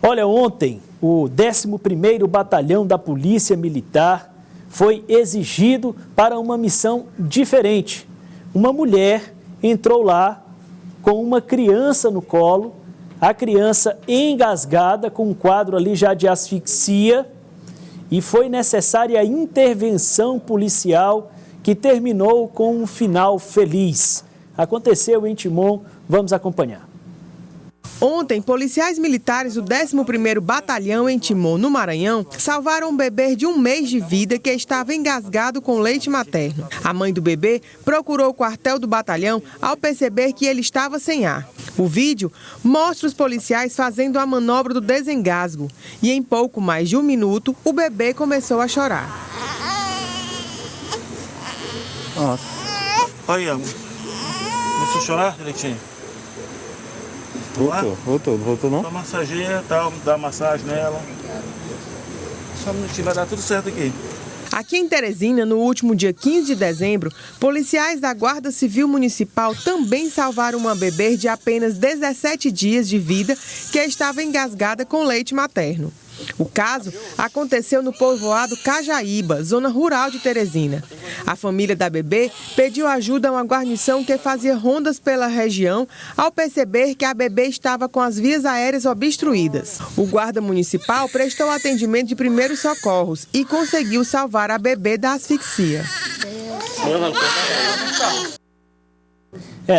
Olha, ontem o 11º Batalhão da Polícia Militar foi exigido para uma missão diferente. Uma mulher entrou lá com uma criança no colo, a criança engasgada com um quadro ali já de asfixia, e foi necessária a intervenção policial que terminou com um final feliz. Aconteceu em Timon, vamos acompanhar. Ontem, policiais militares do 11º Batalhão em Timon, no Maranhão, salvaram um bebê de 1 mês de vida que estava engasgado com leite materno. A mãe do bebê procurou o quartel do batalhão ao perceber que ele estava sem ar. O vídeo mostra os policiais fazendo a manobra do desengasgo e em pouco mais de 1 minuto, o bebê começou a chorar. Olha, começou a chorar, direitinho? Voltou não? Massageia, tal, dá massagem nela. Só um minutinho, vai dar tudo certo aqui. Aqui em Teresina, no último dia 15 de dezembro, policiais da Guarda Civil Municipal também salvaram uma bebê de apenas 17 dias de vida que estava engasgada com leite materno. O caso aconteceu no povoado Cajaíba, zona rural de Teresina. A família da bebê pediu ajuda a uma guarnição que fazia rondas pela região ao perceber que a bebê estava com as vias aéreas obstruídas. O guarda municipal prestou atendimento de primeiros socorros e conseguiu salvar a bebê da asfixia.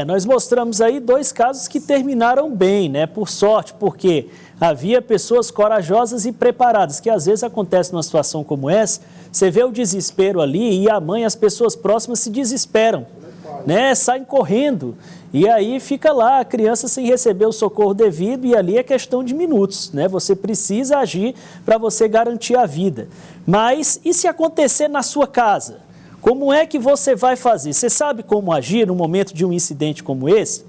Nós mostramos aí 2 casos que terminaram bem, né? Por sorte, porque havia pessoas corajosas e preparadas, que às vezes acontece numa situação como essa, você vê o desespero ali e a mãe, as pessoas próximas se desesperam, né? Saem correndo e aí fica lá a criança sem receber o socorro devido e ali é questão de minutos, né? Você precisa agir para você garantir a vida. Mas e se acontecer na sua casa? Como é que você vai fazer? Você sabe como agir no momento de um incidente como esse?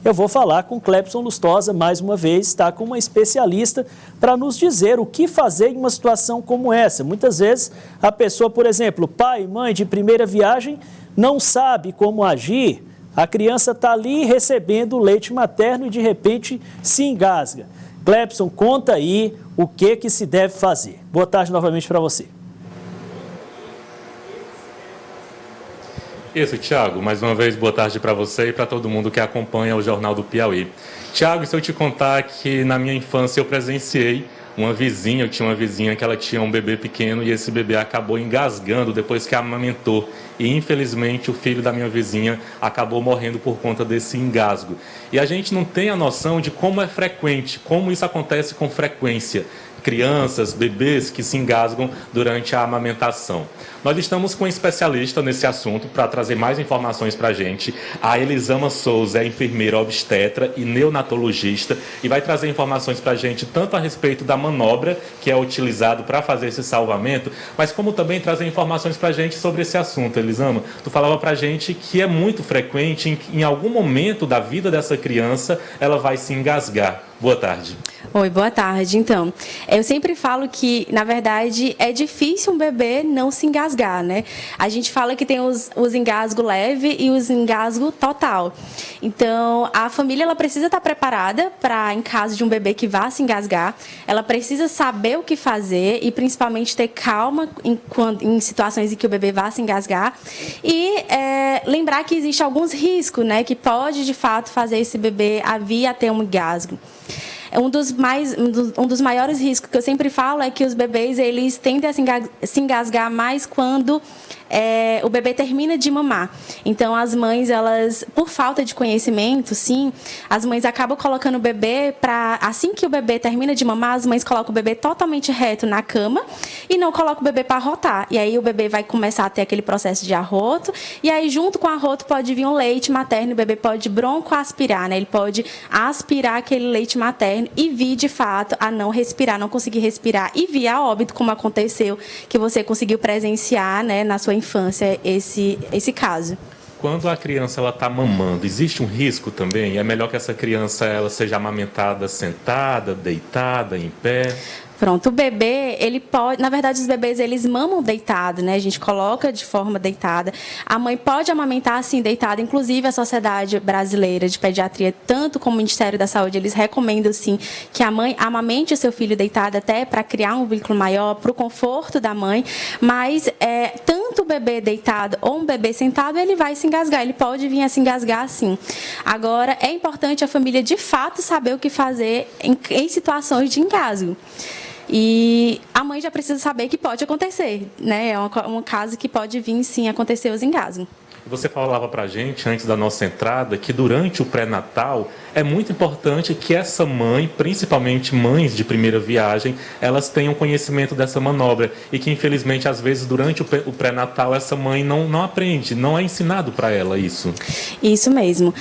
Eu vou falar com Clepson Lustosa, mais uma vez, está com uma especialista para nos dizer o que fazer em uma situação como essa. Muitas vezes a pessoa, por exemplo, pai e mãe de primeira viagem, não sabe como agir, a criança está ali recebendo leite materno e de repente se engasga. Clepson, conta aí o que se deve fazer. Boa tarde novamente para você. Isso, Tiago. Mais uma vez, boa tarde para você e para todo mundo que acompanha o Jornal do Piauí. Tiago, se eu te contar que na minha infância eu presenciei eu tinha uma vizinha que ela tinha um bebê pequeno e esse bebê acabou engasgando depois que amamentou. E infelizmente o filho da minha vizinha acabou morrendo por conta desse engasgo. E a gente não tem a noção de como é frequente, como isso acontece com frequência. Crianças, bebês que se engasgam durante a amamentação. Nós estamos com um especialista nesse assunto para trazer mais informações para a gente. A Elisama Souza é enfermeira obstetra e neonatologista e vai trazer informações para a gente tanto a respeito da manobra que é utilizado para fazer esse salvamento, mas como também trazer informações para a gente sobre esse assunto. Elisama, tu falava para a gente que é muito frequente, em algum momento da vida dessa criança, ela vai se engasgar. Boa tarde. Oi, boa tarde. Então, eu sempre falo que, na verdade, é difícil um bebê não se engasgar, né? A gente fala que tem os engasgo leve e os engasgo total. Então, a família ela precisa estar preparada para, em caso de um bebê que vá se engasgar, ela precisa saber o que fazer e, principalmente, ter calma em situações em que o bebê vá se engasgar e lembrar que existem alguns riscos, né? Que pode, de fato, fazer esse bebê vir a ter um engasgo. Um dos maiores riscos que eu sempre falo é que os bebês eles tendem a se engasgar mais quando o bebê termina de mamar. Então, as mães, elas, por falta de conhecimento, sim, as mães acabam colocando o bebê para... Assim que o bebê termina de mamar, as mães colocam o bebê totalmente reto na cama e não colocam o bebê para arrotar. E aí o bebê vai começar a ter aquele processo de arroto. E aí, junto com o arroto, pode vir um leite materno. O bebê pode broncoaspirar, né? Ele pode aspirar aquele leite materno e vir, de fato, a não respirar, não conseguir respirar e vir a óbito, como aconteceu, que você conseguiu presenciar, né, na sua infância, esse caso. Quando a criança está mamando, existe um risco também? É melhor que essa criança ela seja amamentada sentada, deitada, em pé? Pronto, o bebê, ele pode... Na verdade, os bebês, eles mamam deitado, né? A gente coloca de forma deitada. A mãe pode amamentar, assim, deitada. Inclusive, a Sociedade Brasileira de Pediatria, tanto como o Ministério da Saúde, eles recomendam, sim, que a mãe amamente o seu filho deitado até para criar um vínculo maior, para o conforto da mãe. Mas, tanto o bebê deitado ou um bebê sentado, ele vai se engasgar. Ele pode vir a se engasgar, sim. Agora, é importante a família, de fato, saber o que fazer em situações de engasgo. E a mãe já precisa saber que pode acontecer, né? É um caso que pode vir, sim, acontecer os engasgos. Você falava para a gente, antes da nossa entrada, que durante o pré-natal é muito importante que essa mãe, principalmente mães de primeira viagem, elas tenham conhecimento dessa manobra. E que, infelizmente, às vezes, durante o pré-natal, essa mãe não aprende, não é ensinado para ela isso. Isso mesmo.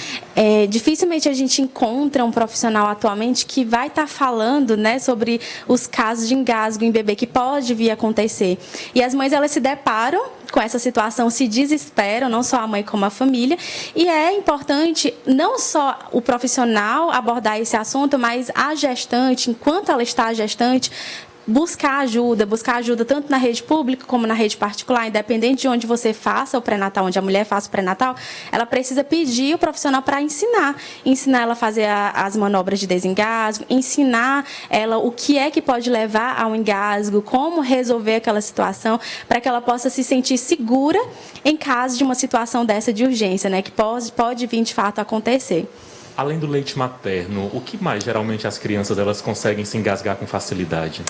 Dificilmente a gente encontra um profissional atualmente que vai estar falando, né, sobre os casos de engasgo em bebê que pode vir a acontecer. E as mães, elas se deparam com essa situação, se desesperam, não só a mãe como a família, e é importante não só o profissional abordar esse assunto, mas a gestante, enquanto ela está gestante, buscar ajuda tanto na rede pública como na rede particular, independente de onde você faça o pré-natal, onde a mulher faça o pré-natal, ela precisa pedir o profissional para ensinar ela a fazer as manobras de desengasgo, ensinar ela o que é que pode levar ao engasgo, como resolver aquela situação, para que ela possa se sentir segura em caso de uma situação dessa de urgência, né, que pode vir de fato a acontecer. Além do leite materno, o que mais geralmente as crianças elas conseguem se engasgar com facilidade?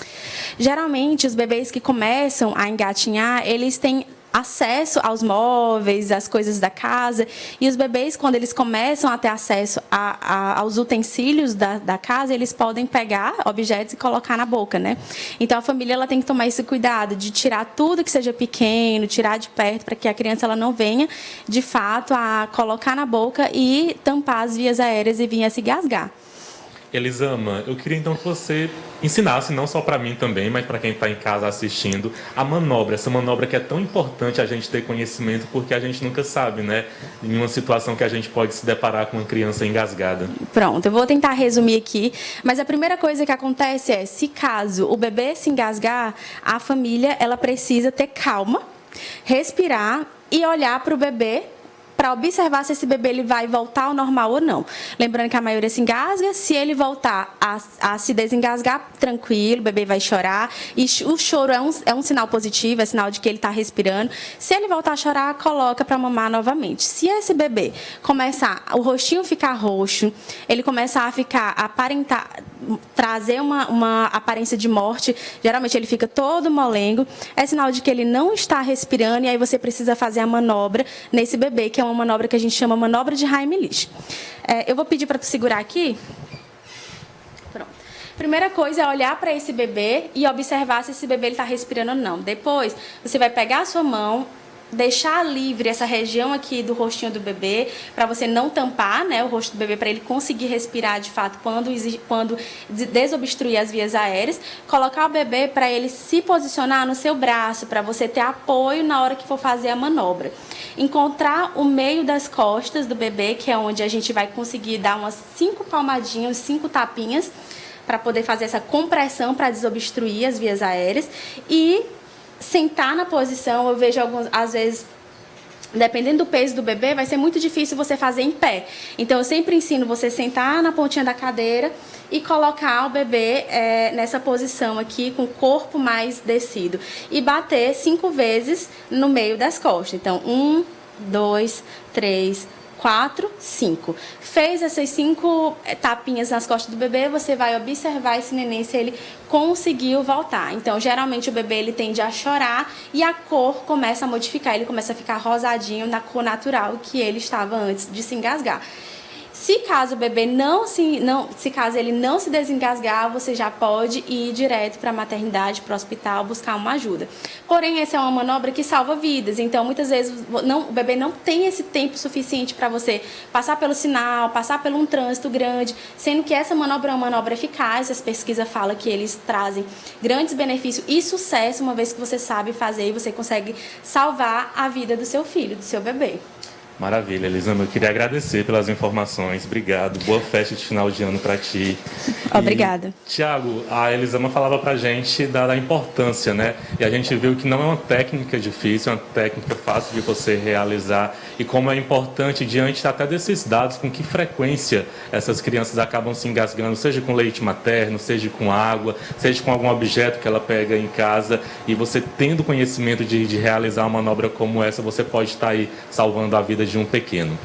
Geralmente, os bebês que começam a engatinhar, eles têm acesso aos móveis, às coisas da casa, e os bebês, quando eles começam a ter acesso aos utensílios da casa, eles podem pegar objetos e colocar na boca, né? Então, a família ela tem que tomar esse cuidado de tirar tudo que seja pequeno, tirar de perto, para que a criança ela não venha, de fato, a colocar na boca e tampar as vias aéreas e vir a se engasgar. Elisama, eu queria então que você ensinasse, não só para mim também, mas para quem está em casa assistindo, a manobra, essa manobra que é tão importante a gente ter conhecimento, porque a gente nunca sabe, né, em uma situação que a gente pode se deparar com uma criança engasgada. Pronto, eu vou tentar resumir aqui, mas a primeira coisa que acontece é, se caso o bebê se engasgar, a família ela precisa ter calma, respirar e olhar para o bebê, para observar se esse bebê ele vai voltar ao normal ou não. Lembrando que a maioria se engasga, se ele voltar a se desengasgar, tranquilo, o bebê vai chorar, e o choro é um sinal positivo, é sinal de que ele está respirando. Se ele voltar a chorar, coloca para mamar novamente. Se esse bebê começar, o rostinho ficar roxo, ele começar a aparentar, trazer uma aparência de morte, geralmente ele fica todo molengo, é sinal de que ele não está respirando, e aí você precisa fazer a manobra nesse bebê, que é uma manobra que a gente chama manobra de Heimlich. Eu vou pedir para tu segurar aqui. Pronto. Primeira coisa é olhar para esse bebê e observar se esse bebê está respirando ou não. Depois, você vai pegar a sua mão, deixar livre essa região aqui do rostinho do bebê, para você não tampar, né, o rosto do bebê, para ele conseguir respirar de fato quando desobstruir as vias aéreas. Colocar o bebê para ele se posicionar no seu braço, para você ter apoio na hora que for fazer a manobra. Encontrar o meio das costas do bebê, que é onde a gente vai conseguir dar umas 5 palmadinhas, 5 tapinhas, para poder fazer essa compressão para desobstruir as vias aéreas. E sentar na posição, eu vejo às vezes, dependendo do peso do bebê, vai ser muito difícil você fazer em pé. Então, eu sempre ensino você sentar na pontinha da cadeira e colocar o bebê nessa posição aqui, com o corpo mais descido. E bater 5 vezes no meio das costas. Então, 1, 2, 3, 4, 5. Fez essas 5 tapinhas nas costas do bebê, você vai observar esse neném se ele conseguiu voltar. Então, geralmente o bebê ele tende a chorar e a cor começa a modificar, ele começa a ficar rosadinho na cor natural que ele estava antes de se engasgar. Se caso o bebê caso ele não se desengasgar, você já pode ir direto para a maternidade, para o hospital, buscar uma ajuda. Porém, essa é uma manobra que salva vidas. Então, muitas vezes, o bebê não tem esse tempo suficiente para você passar pelo sinal, passar por um trânsito grande, sendo que essa manobra é uma manobra eficaz. As pesquisas falam que eles trazem grandes benefícios e sucesso, uma vez que você sabe fazer e você consegue salvar a vida do seu filho, do seu bebê. Maravilha, Elisama, eu queria agradecer pelas informações, obrigado, boa festa de final de ano para ti. Obrigada. Tiago, a Elisama falava para a gente da importância, né? E a gente viu que não é uma técnica difícil, é uma técnica fácil de você realizar e como é importante, diante até desses dados, com que frequência essas crianças acabam se engasgando, seja com leite materno, seja com água, seja com algum objeto que ela pega em casa, e você tendo conhecimento de realizar uma manobra como essa, você pode estar aí salvando a vida de um pequeno.